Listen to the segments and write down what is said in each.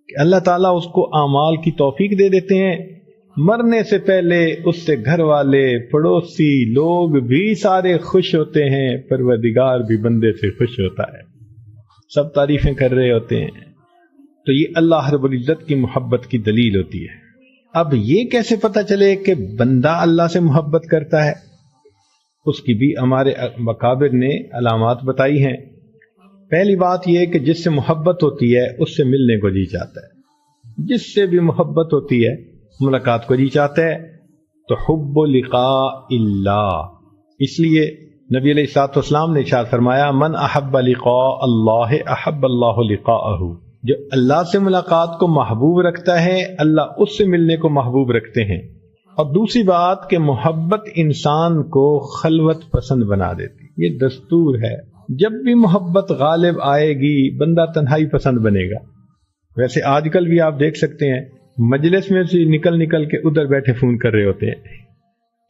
کہ اللہ تعالیٰ اس کو اعمال کی توفیق دے دیتے ہیں، مرنے سے پہلے اس سے گھر والے، پڑوسی لوگ بھی سارے خوش ہوتے ہیں، پروردگار بھی بندے سے خوش ہوتا ہے، سب تعریفیں کر رہے ہوتے ہیں۔ تو یہ اللہ رب العزت کی محبت کی دلیل ہوتی ہے۔ اب یہ کیسے پتہ چلے کہ بندہ اللہ سے محبت کرتا ہے؟ اس کی بھی ہمارے اکابر نے علامات بتائی ہیں۔ پہلی بات یہ کہ جس سے محبت ہوتی ہے اس سے ملنے کو جی چاہتا ہے، جس سے بھی محبت ہوتی ہے ملاقات کو جی چاہتا ہے۔ تو حب لقاء اللہ، اس لیے نبی علیہ الصلوۃ والسلام نے ارشاد فرمایا من احب لقاء اللہ احب اللہ لقاءہ، جو اللہ سے ملاقات کو محبوب رکھتا ہے اللہ اس سے ملنے کو محبوب رکھتے ہیں۔ اور دوسری بات کہ محبت انسان کو خلوت پسند بنا دیتی، یہ دستور ہے، جب بھی محبت غالب آئے گی بندہ تنہائی پسند بنے گا۔ ویسے آج کل بھی آپ دیکھ سکتے ہیں مجلس میں سے نکل کے ادھر بیٹھے فون کر رہے ہوتے ہیں،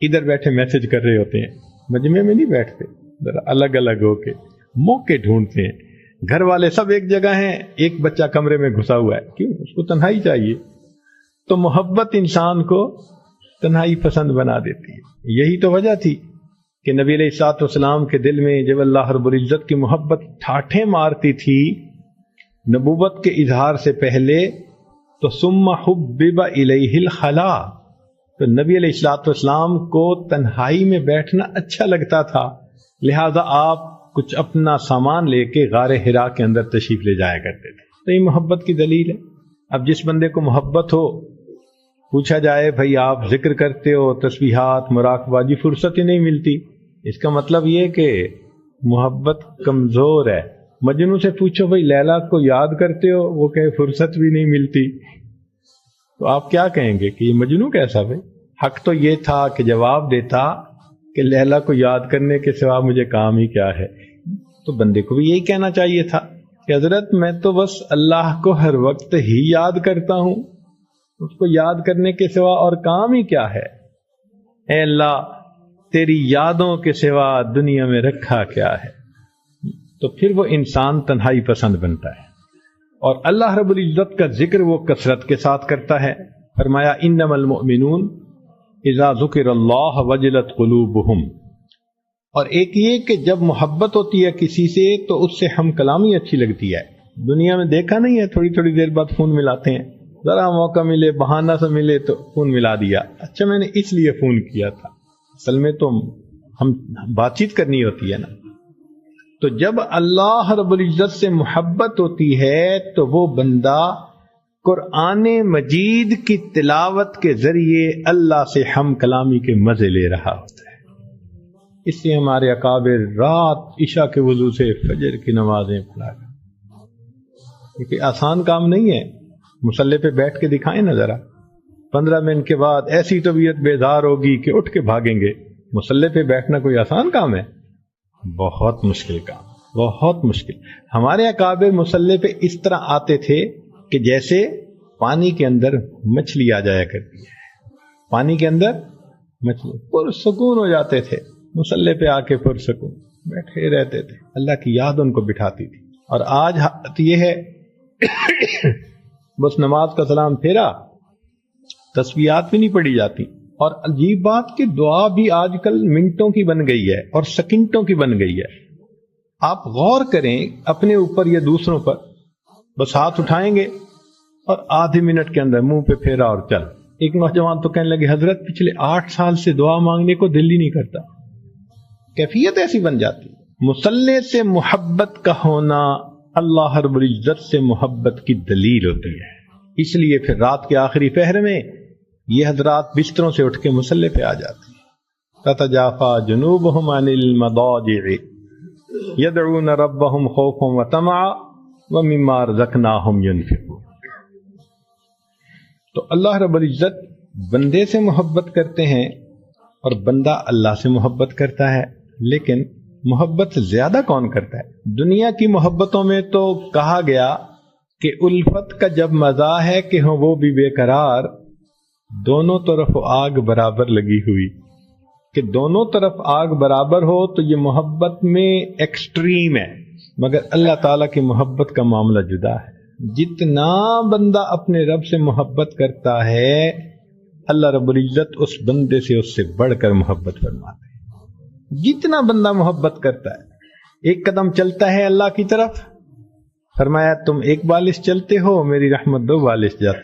ادھر بیٹھے میسج کر رہے ہوتے ہیں، مجمع میں نہیں بیٹھتے، ذرا الگ الگ ہو کے موقع ڈھونڈتے ہیں۔ گھر والے سب ایک جگہ ہیں، ایک بچہ کمرے میں گھسا ہوا ہے، کیوں؟ اس کو تنہائی چاہیے۔ تو محبت انسان کو تنہائی پسند بنا دیتی ہے۔ یہی تو وجہ تھی کہ نبی علیہ الصلوۃ والسلام کے دل میں جب اللہ رب العزت کی محبت ٹھاٹھیں مارتی تھی نبوت کے اظہار سے پہلے، تو ثم حبب الیہ الخلا، تو نبی علیہ الصلوۃ والسلام کو تنہائی میں بیٹھنا اچھا لگتا تھا، لہذا آپ کچھ اپنا سامان لے کے غار حرا کے اندر تشریف لے جایا کرتے تھے۔ تو یہ محبت کی دلیل ہے۔ اب جس بندے کو محبت ہو، پوچھا جائے بھائی آپ ذکر کرتے ہو، تسبیحات، مراقبہ، جی فرصت ہی نہیں ملتی، اس کا مطلب یہ کہ محبت کمزور ہے۔ مجنوں سے پوچھو بھائی لیلا کو یاد کرتے ہو، وہ کہے فرصت بھی نہیں ملتی، تو آپ کیا کہیں گے کہ یہ مجنوں کیسا بھائی؟ حق تو یہ تھا کہ جواب دیتا کہ لیلا کو یاد کرنے کے سوا مجھے کام ہی کیا ہے۔ تو بندے کو بھی یہی کہنا چاہیے تھا کہ حضرت میں تو بس اللہ کو ہر وقت ہی یاد کرتا ہوں، اس کو یاد کرنے کے سوا اور کام ہی کیا ہے؟ اے اللہ تیری یادوں کے سوا دنیا میں رکھا کیا ہے؟ تو پھر وہ انسان تنہائی پسند بنتا ہے، اور اللہ رب العزت کا ذکر وہ کثرت کے ساتھ کرتا ہے۔ فرمایا انما المؤمنون اذا ذکر اللہ وجلت قلوبہم۔ اور ایک یہ کہ جب محبت ہوتی ہے کسی سے تو اس سے ہم کلامی اچھی لگتی ہے۔ دنیا میں دیکھا نہیں ہے تھوڑی تھوڑی دیر بعد فون ملاتے ہیں، ذرا موقع ملے، بہانہ سے ملے تو فون ملا دیا، اچھا میں نے اس لیے فون کیا تھا، اصل میں تو ہم بات چیت کرنی ہوتی ہے نا۔ تو جب اللہ رب العزت سے محبت ہوتی ہے تو وہ بندہ قرآن مجید کی تلاوت کے ذریعے اللہ سے ہم کلامی کے مزے لے رہا ہوتا ہے۔ اس سے ہمارے اکابر رات عشاء کے وضو سے فجر کی نمازیں پڑھا کر، یہ آسان کام نہیں ہے۔ مصلی پہ بیٹھ کے دکھائیں نا ذرا، 15 منٹ کے بعد ایسی طبیعت بیدار ہوگی کہ اٹھ کے بھاگیں گے۔ مصلی پہ بیٹھنا کوئی آسان کام ہے؟ بہت مشکل کام، بہت مشکل۔ ہمارے اکابر مصلی پہ اس طرح آتے تھے کہ جیسے پانی کے اندر مچھلی آ جایا کرتی ہے، پانی کے اندر مچھلی، پرسکون ہو جاتے تھے مصلی پہ آ کے، پرسکون بیٹھے رہتے تھے، اللہ کی یاد ان کو بٹھاتی تھی۔ اور آج حالت یہ ہے بس نماز کا سلام پھیرا، تسبیحات بھی نہیں پڑھی جاتی، اور عجیب بات کہ دعا بھی آج کل منٹوں کی بن گئی ہے اور سیکنڈوں کی بن گئی ہے۔ آپ غور کریں اپنے اوپر یا دوسروں پر، بس ہاتھ اٹھائیں گے اور آدھے منٹ کے اندر منہ پہ پھیرا اور چل۔ ایک نوجوان تو کہنے لگے حضرت پچھلے 8 سال سے دعا مانگنے کو دل ہی نہیں کرتا، کیفیت ایسی بن جاتی۔ مصلی سے محبت کا ہونا اللہ رب العزت سے محبت کی دلیل ہوتی ہے۔ اس لیے پھر رات کے آخری پہر میں یہ حضرات بستروں سے اٹھ کے مصلی پہ آ جاتے ہیں۔ تتجافا جنوبہم عن المضاجع یدعون ربہم خوفا وطمعا ومما رزقناہم ینفقون۔ تو اللہ رب العزت بندے سے محبت کرتے ہیں اور بندہ اللہ سے محبت کرتا ہے، لیکن محبت زیادہ کون کرتا ہے؟ دنیا کی محبتوں میں تو کہا گیا کہ الفت کا جب مزہ ہے کہ ہوں وہ بھی بے قرار، دونوں طرف آگ برابر لگی ہوئی، کہ دونوں طرف آگ برابر ہو تو یہ محبت میں ایکسٹریم ہے، مگر اللہ تعالیٰ کی محبت کا معاملہ جدا ہے۔ جتنا بندہ اپنے رب سے محبت کرتا ہے اللہ رب العزت اس بندے سے اس سے بڑھ کر محبت فرماتے ہیں. جتنا بندہ محبت کرتا ہے، ایک قدم چلتا ہے اللہ کی طرف، فرمایا تم ایک بالش چلتے ہو، میری رحمت 2 بالش جاتی.